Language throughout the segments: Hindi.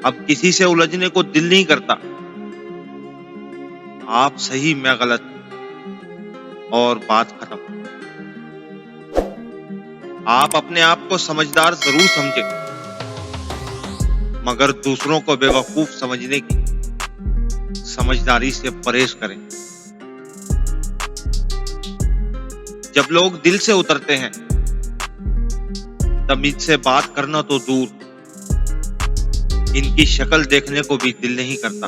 अब किसी से उलझने को दिल नहीं करता। आप सही, मैं गलत, और बात खत्म। आप अपने आप को समझदार जरूर समझे, मगर दूसरों को बेवकूफ समझने की समझदारी से परहेज करें। जब लोग दिल से उतरते हैं, तमीज से बात करना तो दूर, इनकी शक्ल देखने को भी दिल नहीं करता।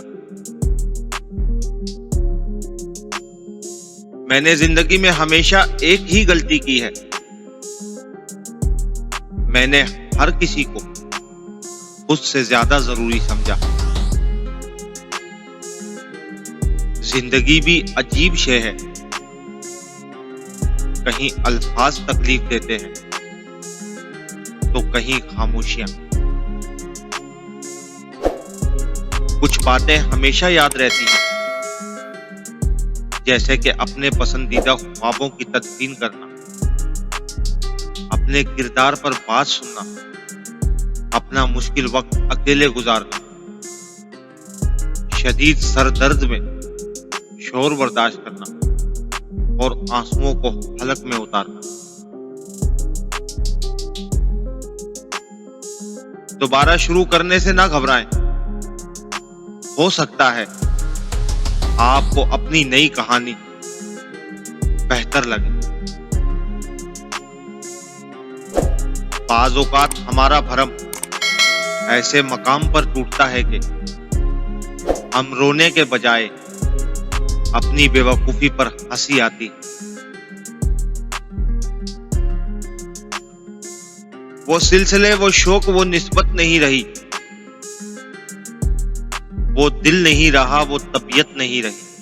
मैंने जिंदगी में हमेशा एक ही गलती की है, मैंने हर किसी को खुद से ज्यादा जरूरी समझा। जिंदगी भी अजीब शय है, कहीं अल्फाज तकलीफ देते हैं तो कहीं खामोशियां। कुछ बातें हमेशा याद रहती हैं, जैसे कि अपने पसंदीदा ख्वाबों की तदफीन करना, अपने किरदार पर बात सुनना, अपना मुश्किल वक्त अकेले गुजारना, शदीद सरदर्द में शोर बर्दाश्त करना और आंसुओं को हलक में उतारना। दोबारा शुरू करने से ना घबराएं, हो सकता है आपको अपनी नई कहानी बेहतर लगे। बाज़ औक़ात हमारा भरम ऐसे मकाम पर टूटता है कि हम रोने के बजाय अपनी बेवकूफी पर हंसी आती। वो सिलसिले, वो शौक, वो निस्बत नहीं रही, वो दिल नहीं रहा, वो तबीयत नहीं रही।